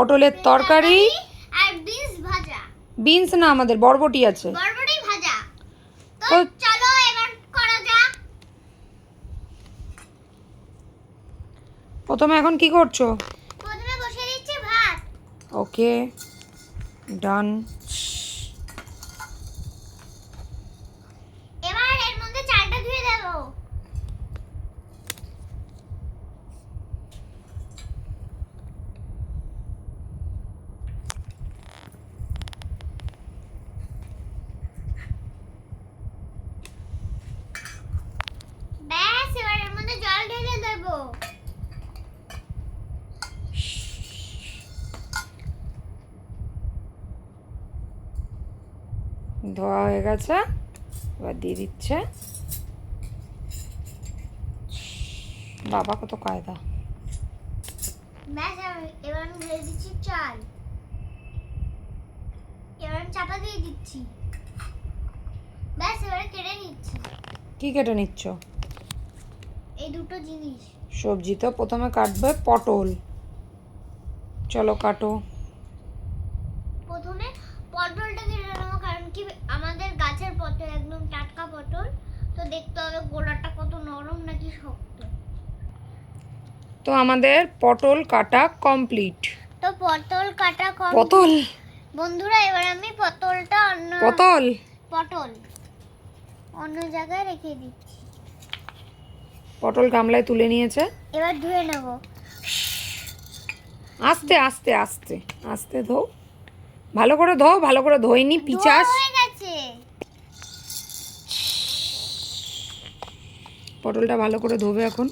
পটলের তরকারি আর বিনস ভাজা। বিনস না, আমাদের বরবটি আছে। বরবটি ভাজা। তো তো চলো এবার করা যাক। প্রথমে এখন কি করছো? প্রথমে বসিয়ে দিচ্ছি ভাত। ওকে, ডান। এবার এর মধ্যে চালটা ধুয়ে দেব। ব্যাস, এবার এর মধ্যে জল ঢেলে দেব। ধোয়া হয়ে গেছে, এবার দিয়ে দিচ্ছে। বাবা কত কায়দা। ব্যাস, এবার আমি ঢেলে দিচ্ছি চাল। এবার আমি চাপা দিয়ে দিচ্ছি। ব্যাস, এবারে কেটে নিচ্ছি কি কেটে নিচ্ছ? এই দুটো জিনিস। সবজি তো প্রথমে কাটবে পটল। চলো কাটো। প্রথমে পটলটা কেটে নেবো, কারণ কি আমাদের গাছের পটল একদম টাটকা পটল, তো দেখতে হবে গোড়াটা কত নরম নাকি শক্ত। তো আমাদের পটল কাটা কমপ্লিট। তো পটল কাটা পটল বন্ধুরা, এবার আমি পটলটা পটল পটল অন্য জায়গায় রেখে দিচ্ছি। পটল গামলায় তুলে নিয়েছে। এবার ধুয়ে নেব। আস্তে আস্তে আস্তে আস্তে ধো, ভালো করে ধো, ভালো করে ধোয়নি পিচাস। হয়ে গেছে। পটলটা ভালো করে ধোবে এখন।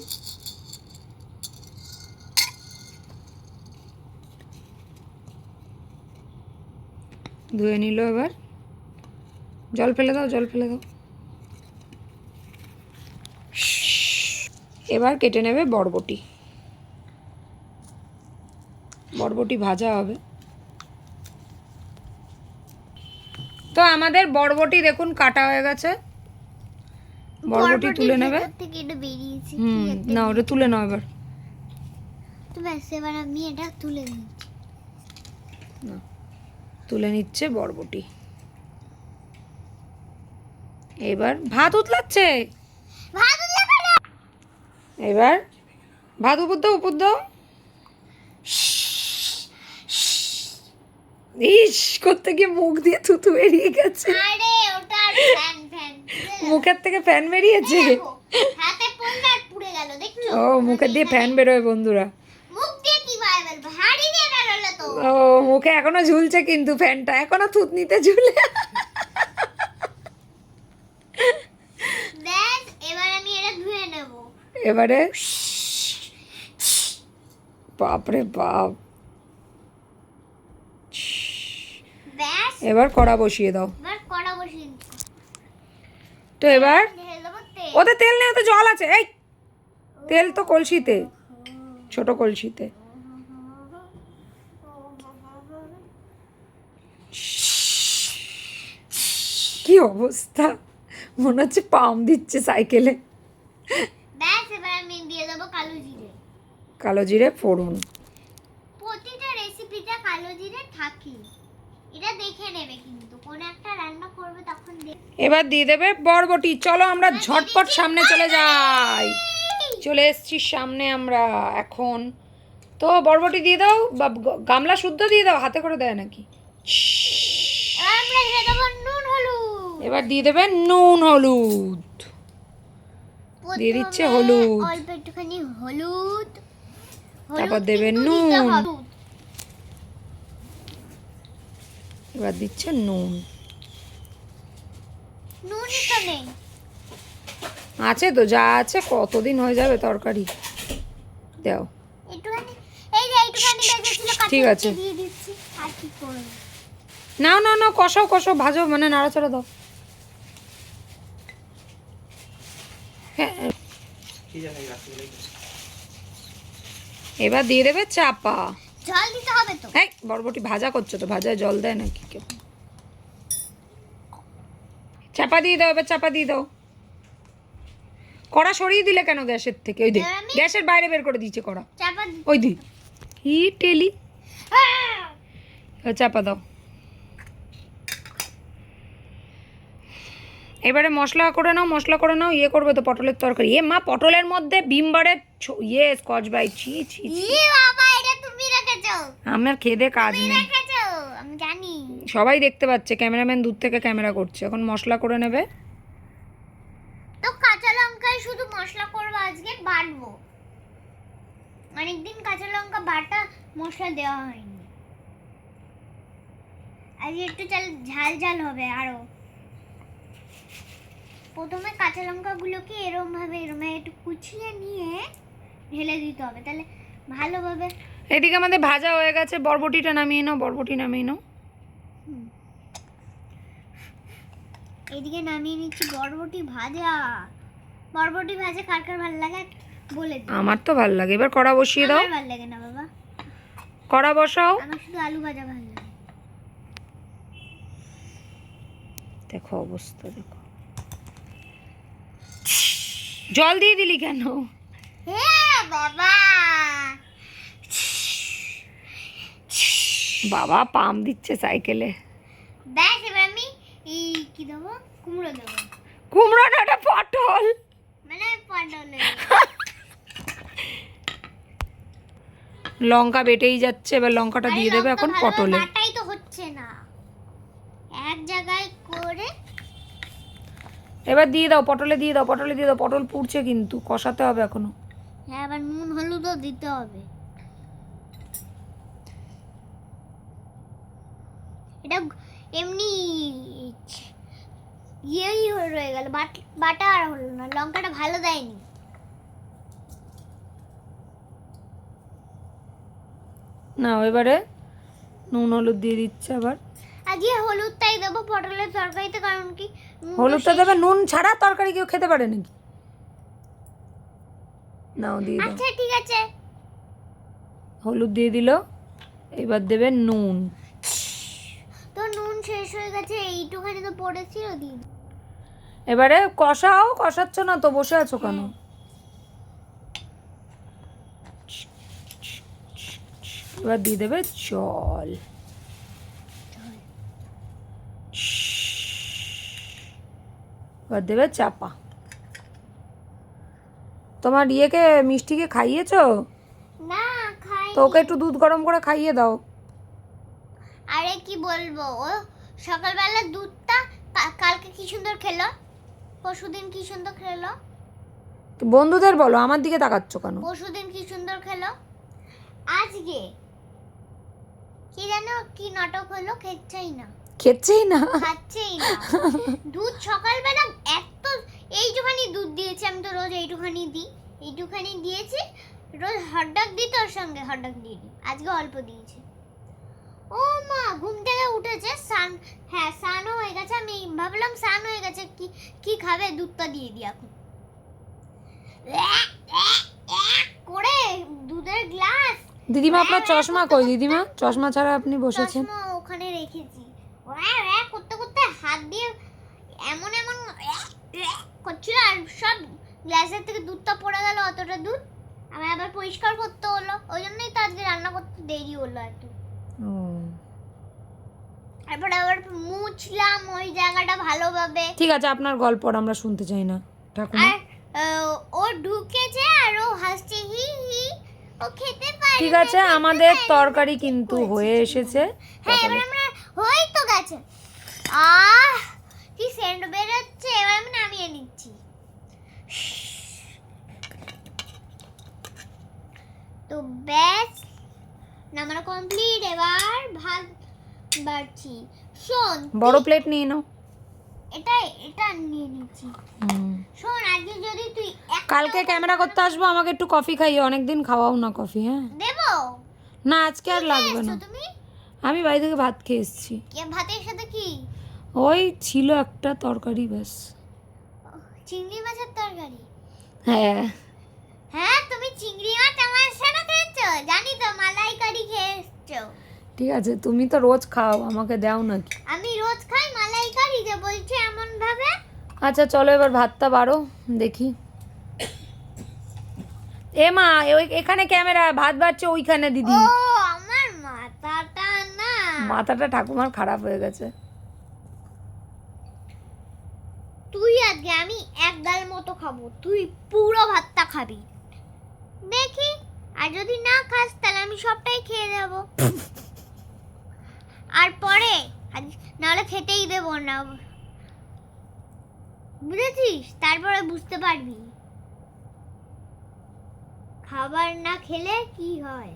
ধুয়ে নিল, এবার জল ফেলে দাও, জল ফেলে দাও। এবার কেটে নেবে বরবটি। বরবটি ভাজা হবে। তো আমাদের বরবটি দেখুন কাটা হয়ে গেছে। বরবটি তুলে নেবে। ভেতর থেকে এটা বেরিয়েছে। না, ওটা তুলে নাও এবার। তো ব্যাস, এবার আমি এটা তুলে নিচ্ছি। তুলে নিচ্ছে বরবটি। এবার ভাত উতলাচ্ছে। ভাত উঠলে কেন? এবার ভাত উপর দাও, উপর দাও। ইস, করতে গিয়ে মুখ দিয়ে থুতু বেরিয়ে গেছে। আরে ওটা ফ্যান ফ্যান মুখের থেকে ফ্যান বেরিয়েছে। হাতে পড়লে আর পুড়ে গেল, দেখছো? ও, মুখের দিয়ে ফ্যান বেরোয় বন্ধুরা। মুখ দিয়ে কি বেরোবে? হাড়ি দিয়ে বেরোলে তো। ও, মুখে এখনো ঝুলছে কিন্তু ফ্যানটা এখনো থুতনিতে ঝুলে। ব্যাস, এবার আমি এটা ধুয়ে নেব। এবারে বাপরে বাপ। ব্যাস, এবার কড়া বসিয়ে দাও। এবার কড়া বসিয়ে দিচ্ছি। তো এবার ঢেলে দেবো তেল। ওতে তেল নেই, ওতে জল আছে। এই, তেল তো কলসিতে, ছোট কলসিতে। কি অবস্থা, মনে হচ্ছে পাম্প দিচ্ছে সাইকেলে। ব্যাস, এবার আমি দিয়ে দেবো কালো জিরে। কালো জিরে ফোড়ন। প্রতিটা রেসিপিতে কালো জিরে থাকে, এটা দেখে নেবে, কিন্তু কোন একটা রান্না করবে তখন এবার দিয়ে দেবে বরবটি। চলো আমরা ঝটপট সামনে চলে যাই। চলে এসছি সামনে আমরা এখন। তো বরবটি দিয়ে দাও, বা গামলা শুদ্ধ দিয়ে দাও, হাতে করে দেয় নাকি। এবার আমরা দিয়ে দেবো নুন হলুদ। এবার দিয়ে দেবে নুন হলুদ। দিয়ে দিচ্ছে হলুদ। অল্প একটুখানি হলুদ। তারপর দেবে নুন। এবার দিচ্ছে নুন। নুনই তো নেই। আছে তো, যা আছে কতদিন হয়ে যাবে তরকারি। দাও। একটুখানি, এই যে একটুখানি বেঁচেছিল, ঠিক আছে। দিয়ে দিচ্ছি। আর কি করব? নাও নাও নাও, কষাও কষাও, ভাজো, মানে নাড়াচাড়া দাও। হ্যাঁ, এবার দিয়ে দেবে চাপা। জল দিতে হবে তো। হ্যাঁ, বরবটি ভাজা করছো তো, ভাজায় জল দেয় নাকি কেউ? চাপা দিয়ে দাও, এবার চাপা দিয়ে দাও। কড়া সরিয়ে দিলে কেন গ্যাসের থেকে? ওই দে, গ্যাসের বাইরে বের করে দিয়েছে কড়া। চাপা ওই দি, হি টেলি। এবার চাপা দাও। এবারে মশলা করে নাও, ইয়ে করবে তো পটলের তরকারি। এ মা, পটলের মধ্যে ভীমবারের ইয়ে স্কচ ব্রাইট, ছি ছি ছি। বাবা, এটা তুমি রেখেছো? আমার খেদে কাজ তুমি নেই, রেখেছো, আমি জানি। সবাই দেখতে পাচ্ছে, ক্যামেরাম্যান দূর থেকে ক্যামেরা করছে। এখন মশলা করে নেবে। তো কাঁচা লঙ্কায় শুধু মশলা করবো, আজকে বাটবো। অনেকদিন কাঁচা লঙ্কা বাটা মশলা দেওয়া হয়নি। আজকে একটু ঝাল ঝাল হবে আরো। প্রথমে কাঁচা লঙ্কাগুলোকে এরম ভাবে একটু কুচিয়ে নিয়ে ঢেলে দিতে হবে, তাহলে ভালোভাবে। এদিকে আমাদের ভাজা হয়ে গেছে, বরবটিটা নামিয়ে নাও, বরবটি নামিয়ে নাও। এদিকে নামিয়ে নিচ্ছি বরবটি ভাজা। বরবটি ভাজা কার কার ভালো লাগে বলে দিই। আমার তো ভালো লাগে। এবার কড়া বসিয়ে দাও। আমার ভালো লাগে না বাবা, কড়া বসাও। আমার শুধু আলু ভাজা ভালো লাগে। দেখো অবস্থা, দেখো। জল দিয়ে দিলি কেন? হ্যাঁ বাবা, বাবা পাম্প দিচ্ছে সাইকেলে। ব্যাস এবার আমি এই কি দেবো, কুমড়ো দেবো। কুমড়ো না, ওটা পটল। মানে পটল। লঙ্কা বেটেই যাচ্ছে, এবার লঙ্কাটা দিয়ে দেবে এখন পটলে। বাটাই তো হচ্ছে না, এক জায়গায় করে। এবার দিয়ে দাও, পটলে দিয়ে দাও, পটলে দিয়ে দাও। পটল পুড়ছে কিন্তু, কষাতে হবে এখনো। হ্যাঁ, আবার নুন হলুদও দিতে হবে। এটা এমনি ইয়েই রয়ে গেল, বাটা আর হলো না, লঙ্কাটা ভালো দেয়নি। না, এবারে নুন হলুদ দিয়ে দিচ্ছে আবার। আজকে হলুদটাই দেবো পটলের তরকারিতে, কারণ কি হলুদটা দেবে। নুন ছাড়া তরকারি কেউ খেতে পারে নাকি? নাও দিয়ে দাও। আচ্ছা ঠিক আছে, হলুদ দিয়ে দিল, এবার দেবে নুন। তো নুন শেষ হয়ে গেছে, এইটুখানি তো পড়েছিল, দিন। এবারে কষাও। কষাচ্ছ না তো, বসে আছো কেন? এবার দিয়ে দেবে জল। এবার দেবে চাপা। তোমার ইয়েকে, মিষ্টিকে খাইয়েছো? না খাই। তো ওকে একটু দুধ গরম করে খাইয়ে দাও। আরে কি বলবো, ও সকালবেলা দুধটা কালকে কি সুন্দর খেলো, পরশুদিন কি সুন্দর খেলো। তো বন্ধুদের বলো, আমার দিকে তাকাচ্ছ কেন? পরশুদিন কি সুন্দর খেলো, আজকে কি জানো কি নাটক হলো, খেচ্ছেই না, খেচ্ছেই না। খাচ্ছেই না। দুধ সকালবেলা এত এইটুখানি দুধ দিয়েছি, আমি তো রোজ এইটুখানি দিই, এইটুখানি দিয়েছি। রোজ হটডগ দিই, তোর সঙ্গে হটডগ দিয়ে দিই, আজকে অল্প দিয়েছি। ও মা, ঘুম থেকে উঠেছে, স্নানও হয়ে গেছে। আমি ভাবলাম স্নান হয়ে গেছে, কি কি খাবে, দুধটা দিয়ে দিই এখন করে, দুধের গ্লাস। দিদিমা, আপনার চশমা কই? দিদিমা, চশমা ছাড়া আপনি বসেছেন। চশমা ওখানে রেখেছি। করতে করতে হাত দিয়ে এমন এমন করছিল, আর সব গ্লাসের থেকে দুধটা পড়ে গেল, অতটা দুধ আমি আবার পরিষ্কার করতে হলো। ওই জন্যই তো আজকে রান্না করতে দেরি হলো এত। তারপরে আবার মুছলাম ওই জায়গাটা ভালোভাবে। ঠিক আছে, আপনার গল্প আর আমরা শুনতে চাই না ঠাকুমা। আর ও ঢুকেছে আর ও হাসছে, হি হি, ও খেতে পারে। ঠিক আছে, আমাদের তরকারি কিন্তু হয়ে এসেছে। হ্যাঁ, এবার আমরা হয়ে তো গেছে। কি সেন্ট বেরোচ্ছে, এবার আমি নামিয়ে নিচ্ছি। তো ব্যাস, নামানো কমপ্লিট। এবার ভাত বাড়ছি। শোন, বড় প্লেট নিয়ে নাও। এটা নিয়ে নিচ্ছি। শোন, আজকে যদি তুই কালকে ক্যামেরা করতে আসবো, আমাকে একটু কফি খাইয়ে। অনেকদিন খাওয়াও না কফি। হ্যাঁ, দেবো না আজকে আর লাগবে না। তুমি আমি বাড়ি থেকে ভাত খেয়ে এসেছি। ভাতের সাথে কি? ওই ছিল একটা তরকারি, ব্যাস। চিংড়ি মাছের তরকারি? হ্যাঁ। হ্যাঁ, তুমি চিংড়ি মাছ আমার সাথে খেয়েছো, জানি তো, মালাইকারি খেয়েছো। ঠিক আছে, তুমি তো রোজ খাও, আমাকে দাও নাকি? আমি রোজ খাই মালাইকারি, যে বলছে এমন ভাবে। আচ্ছা চলো, এবার ভাতটা বাড়ো, দেখি। এ মা, এখানে ক্যামেরা, ভাত বাড়ছে ওইখানে দিদি। ও আমার মাথাটা না। মাথাটা ঠাকুমার খারাপ হয়ে গেছে। তুই আজকে আমি এক গাল মতো খাবো, তুই পুরো ভাতটা খাবি দেখি। আর যদি না খাস তাহলে আমি সবটাই খেয়ে দেবো। আর পরে নাহলে খেতেই দেবো না, বুঝেছিস? তারপরে বুঝতে পারবি খাবার না খেলে কি হয়।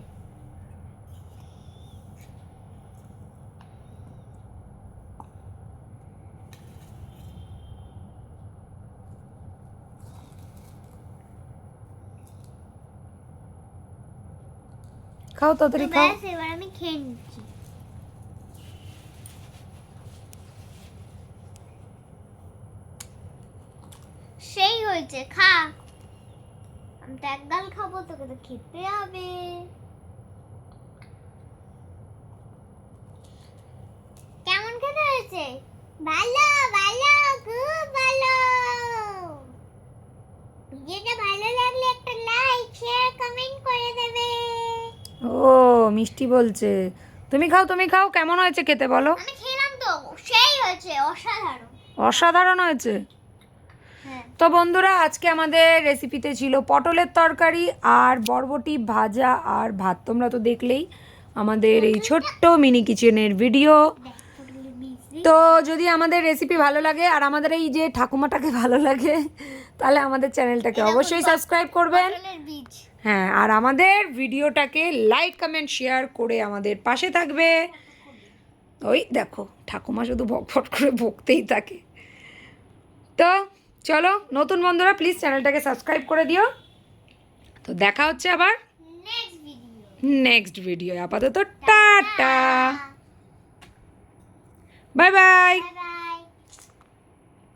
খাও তো তাড়াতাড়ি খাও। ব্যাস এবার আমি খেয়ে নিচ্ছি। সেই হয়েছে, খা। আমি তো এক গাল খাবো, তোকে তো খেতে হবে। কেমন খেতে হয়েছে? ভালো ভালো, খুব ভালো। ভিডিওটা ভালো লাগলে একটা লাইক শেয়ার কমেন্ট করে দেবে। ও মিষ্টি বলছে। তুমি খাও, তুমি খাও, কেমন হয়েছে খেতে বলো। আমি খেলাম তো, সেই হয়েছে, অসাধারণ। অসাধারণ হয়েছে। হ্যাঁ, তো বন্ধুরা, আজকে আমাদের রেসিপিতে ছিল পটলের তরকারি আর বরবটি ভাজা আর ভাত। তোমরা তো দেখলেই আমাদের এই ছোট্ট মিনি কিচেনের ভিডিও। তো যদি আমাদের রেসিপি ভালো লাগে আর আমাদের এই যে ঠাকুমাটাকে ভালো লাগে, তাহলে আমাদের চ্যানেলটাকে অবশ্যই সাবস্ক্রাইব করবেন। পটলের বীজ। হ্যাঁ, আর আমাদের ভিডিওটাকে লাইক কমেন্ট শেয়ার করে আমাদের পাশে থাকবে। ওই দেখো ঠাকুমা শুধু ভটফট করে বকতেই থাকে। তো চলো নতুন বন্ধুরা, প্লিজ চ্যানেলটাকে সাবস্ক্রাইব করে দিও। তো দেখা হচ্ছে আবার নেক্সট ভিডিও। Next video. আপাতত tata, bye bye. Bye by.